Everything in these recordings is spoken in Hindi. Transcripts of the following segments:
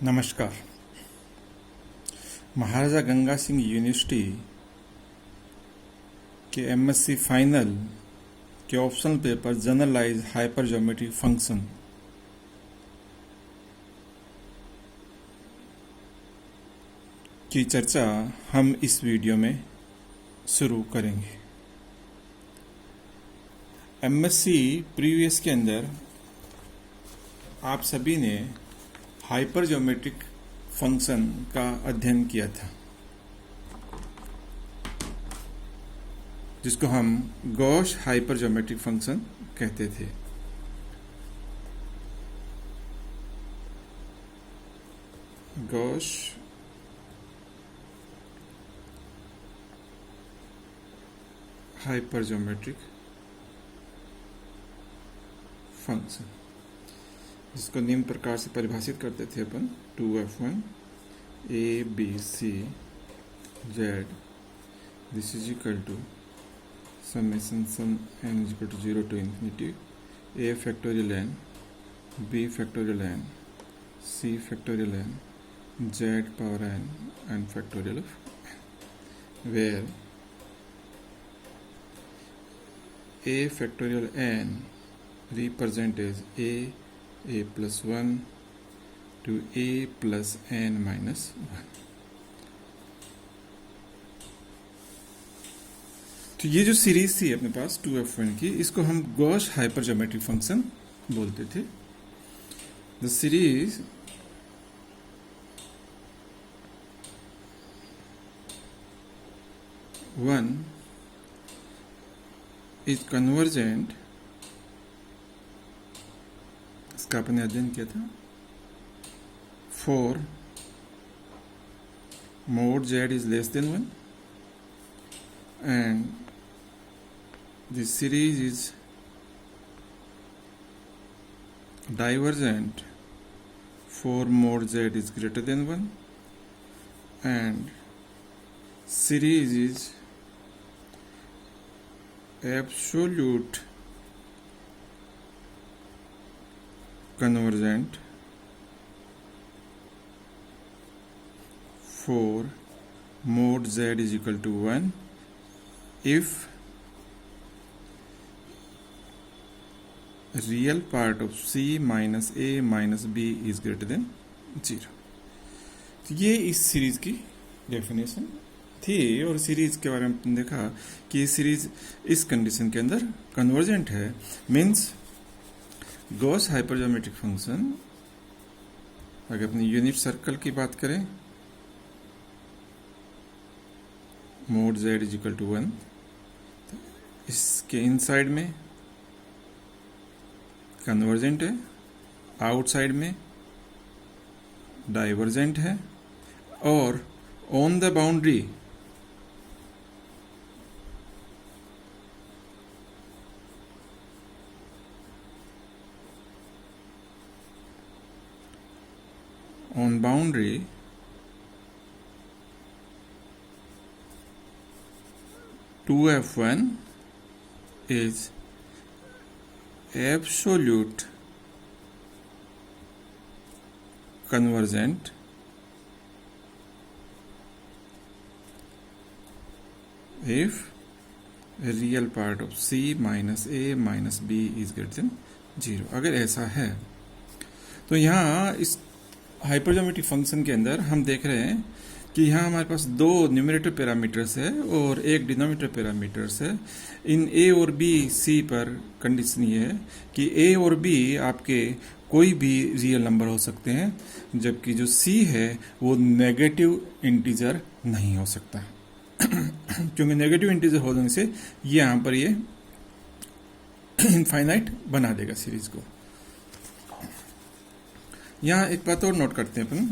नमस्कार। महाराजा गंगा सिंह यूनिवर्सिटी के एमएससी फाइनल के optional paper generalise hypergeometric function की चर्चा हम इस वीडियो में शुरू करेंगे। एमएससी प्रीवियस के अंदर आप सभी ने हाइपर ज्योमेट्रिक फंक्शन का अध्ययन किया था, जिसको हम गॉस हाइपर ज्योमेट्रिक फंक्शन कहते थे। गॉस हाइपर ज्योमेट्रिक फंक्शन, जिसको निम्न प्रकार से परिभाषित करते थे अपन 2f1 a b c z this is equal to summation sum n is equal to 0 to infinity a factorial n b factorial n c factorial n z power n and factorial of n, where a factorial n represent as a plus 1 to a plus n minus 1। तो ये जो सीरीज थी अपने पास 2f1 की, इसको हम गॉस हाइपर ज्योमेट्रिक फंक्शन बोलते थे। The series one is convergent, इसका अपने अध्ययन किया था, for mode z is less than 1 and this series is divergent for mod z is greater than 1 and series is absolute convergent for mod z is equal to 1 if real part of c minus a minus b is greater than 0। तो ये इस सीरीज की डेफिनेशन थी, और सीरीज के बारे में हमने देखा कि सीरीज इस कंडीशन के अंदर कन्वर्जेंट है। Means Gauss hypergeometric function, अगर अपनी यूनिट सर्कल की बात करें, mod z is equal to 1, इसके इनसाइड में कन्वर्जेंट है, आउटसाइड में डाइवर्जेंट है, और on the boundary on boundary two f1 is absolute convergent if real part of c minus a minus b is greater than 0। अगर ऐसा है तो यहाँ इस हाइपर ज्योमेट्रिक फंक्शन के अंदर हम देख रहे हैं कि यहाँ हमारे पास दो न्यूमरेटर पैरामीटर्स है और एक डिनोमिनेटर पैरामीटर्स है। इन ए और बी सी पर कंडीशन ये है कि ए और बी आपके कोई भी रियल नंबर हो सकते हैं, जबकि जो सी है वो नेगेटिव इंटीजर नहीं हो सकता क्योंकि नेगेटिव इंटीजर होने से ये यहाँ पर ये इनफाइनाइट बना देगा सीरीज को। यहाँ एक बात और नोट करते हैं अपन,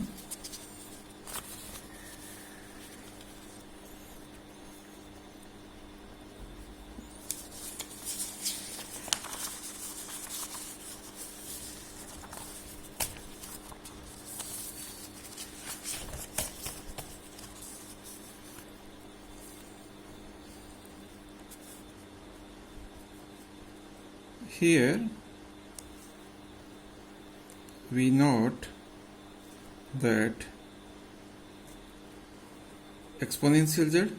here we note that exponential z,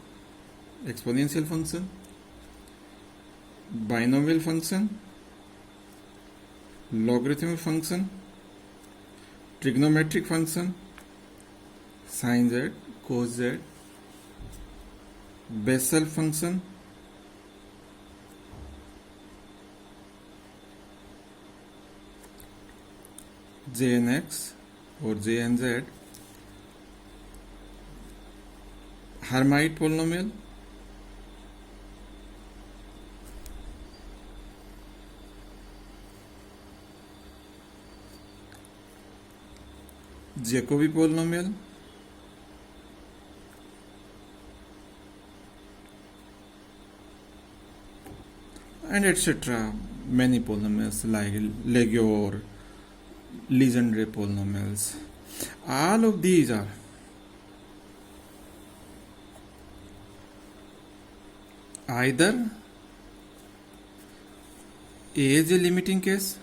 exponential function, binomial function, logarithmic function, trigonometric function, sin z, cos z, Bessel function, Jnx or Jnz, Hermite polynomial, Jacobi polynomial, and etc. Many polynomials like Legendre, Legendre polynomials. All of these are either A is a limiting case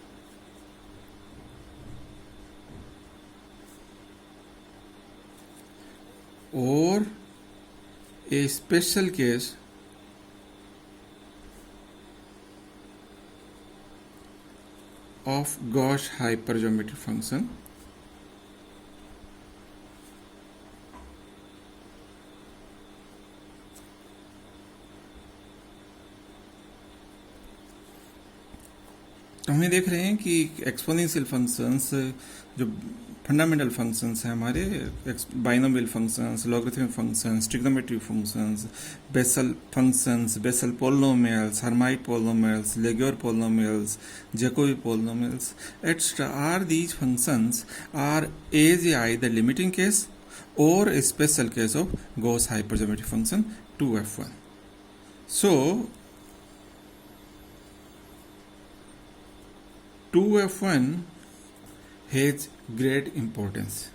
or a special case of Gauss hypergeometric function तो हम ये देख रहे हैं कि एक्सपोनेंशियल फंक्शंस जो फंडामेंटल फंक्शंस हैं हमारे, binomial functions, logarithmic functions, trigonometric functions, Bessel functions, Bessel polynomials, Hermite polynomials, लेग्योर polynomials, Jacobi polynomials, etc. Are these functions are either limiting case or a special case of Gauss hypergeometric function 2f1. So 2f1 has great importance.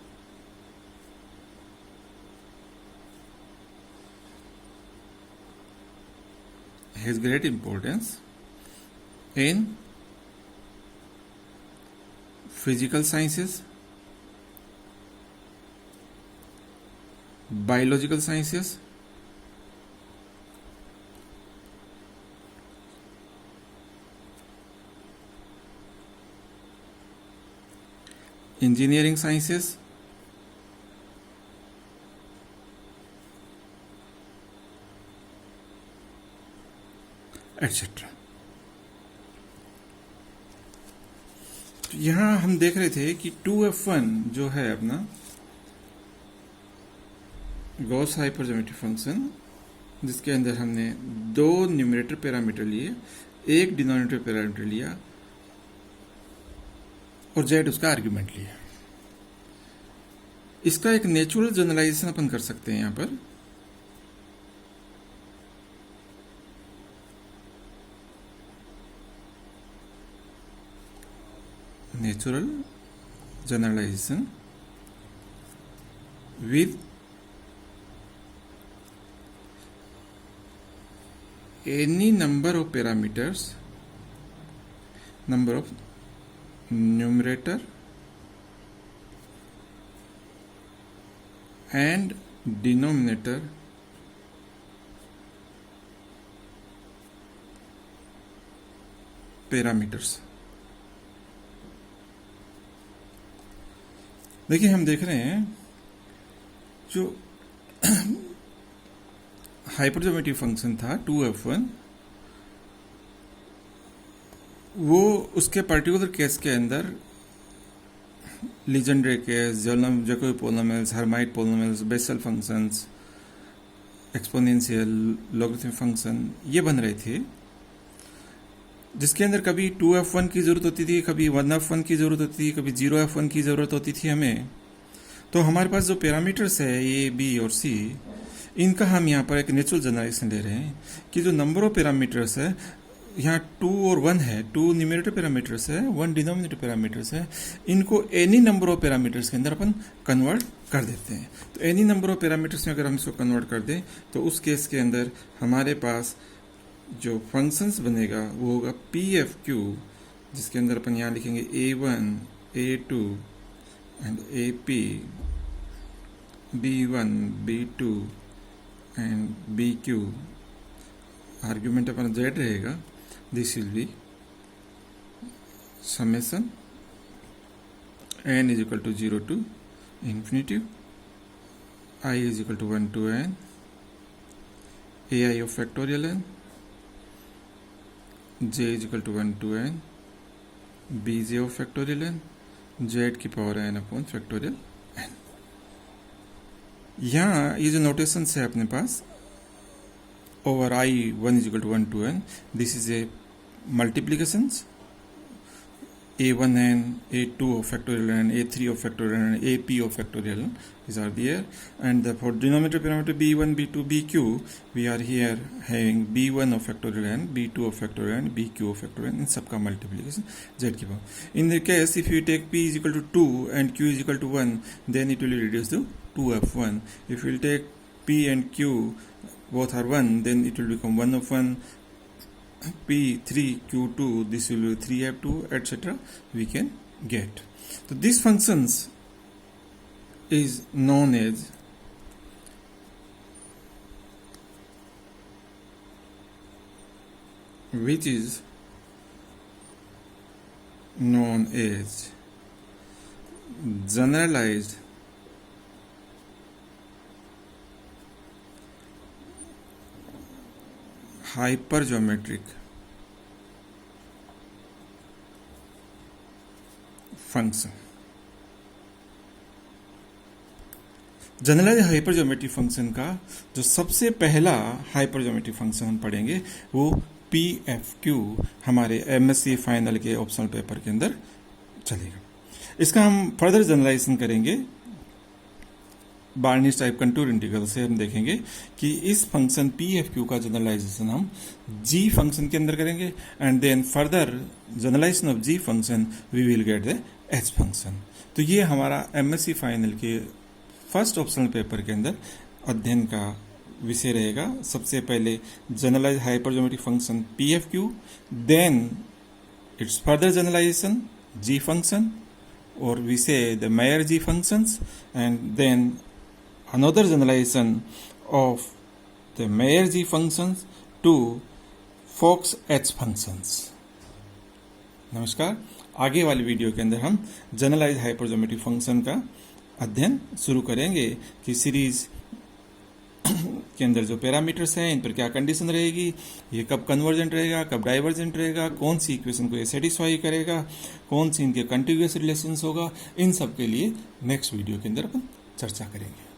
Has great importance in physical sciences, biological sciences, engineering sciences, etc. तो यहाँ हम देख रहे थे कि 2f1 जो है अपना गॉस हाइपरजोमेट्रिक फंक्शन, जिसके अंदर हमने दो न्यूमरेटर पैरामीटर लिए, एक डिनोमिनेटर पैरामीटर लिया और z उसका आर्ग्यूमेंट लिया। इसका एक नेचुरल जनरलाइजेशन अपन कर सकते हैं यहां पर। Natural generalisation with any number of parameters, number of numerator and denominator parameters। देखिए हम देख रहे हैं जो हाइपरजोमेट्रिक फंक्शन था 2f1, वो उसके पर्टिकुलर केस के अंदर Legendre case, Jacobi polynomials, Hermite polynomials, Bessel functions, exponential, logarithmic function ये बन रहे थे, जिसके अंदर कभी 2f1 की जरूरत होती थी, कभी 1f1 की जरूरत होती थी, कभी 0f1 की जरूरत होती थी हमें। तो हमारे पास जो पैरामीटर्स है ए, बी और सी, इनका हम यहाँ पर एक नेचुरल जनरलाइजेशन ले रहे हैं कि जो नंबर ऑफ पैरामीटर्स है यहाँ 2 और 1 है, 2 न्यूमरेटर पैरामीटर्स है, 1 डिनोमिनेटर पैरामीटर्स है, इनको एनी नंबर ऑफ पैरामीटर्स के अंदर अपन कन्वर्ट कर देते हैं। तो एनी नंबर ऑफ पैरामीटर्स में अगर हम इसको कन्वर्ट कर दें तो उस केस के अंदर हमारे पास जो फंक्शंस बनेगा वो होगा PFQ, जिसके अंदर अपन यहाँ लिखेंगे A1, A2 and AP B1, B2 and BQ argument अपना Z रहेगा, this will be summation n is equal to 0 to infinity, I is equal to 1 to n, ai of factorial n, j is equal to 1 to n, bj of factorial n, z की power n upon factorial n। यहाँ ये जो नोटेशन है अपने पास over i 1 is equal to 1 to n, this is a multiplications a1n, a2 of factorial n, a3 of factorial n, ap of factorial n, these are there, and for denominator parameter b1, b2, bq, we are here having b1 of factorial n, b2 of factorial n, bq of factorial n, इन सबका multiplication z की power. In the case if you take p is equal to 2 and q is equal to 1, then it will reduce to 2f1. If you will take p and q both are 1, then it will become 1 of 1, P3, Q2, this will be 3F2, etc. we can get. So these functions is known as generalized hypergeometric function. Generalize hypergeometric function का जो सबसे पहला हाइपरज्योमेट्रिक फंक्शन हम पढ़ेंगे वो PFQ हमारे MSc फाइनल के ऑप्शनल पेपर के अंदर चलेगा। इसका हम फर्दर जनरलाइजेशन करेंगे बार्नीस टाइप कंटूर इंटीग्रल से। हम देखेंगे कि इस फंक्शन PFQ का जनरलाइजेशन हम G फंक्शन के अंदर करेंगे and then further generalization of G function we will get the H function. तो ये हमारा MSc फाइनल के फर्स्ट ऑप्शनल पेपर के अंदर अध्ययन का विषय रहेगा। सबसे पहले generalize hypergeometric function PFQ, then its further generalization G function और we say the Mayer G functions, and then another generalization of the Mayer G functions to Fox H functions। नमस्कार, आगे वाली वीडियो के अंदर हम जनरलाइज हाइपरज्योमेट्रिक फंक्शन का अध्ययन शुरू करेंगे कि सीरीज के अंदर जो पैरामीटर्स हैं इन पर क्या कंडीशन रहेगी, ये कब कन्वर्जेंट रहेगा, कब डाइवर्जेंट रहेगा, कौन सी इक्वेशन को ये सेटिस्फाई करेगा, कौन सी इनके कंटिग्यूअस रिलेशंस होगा, इन सब के लिए नेक्स्ट वीडियो के अंदर अपन चर्चा करेंगे।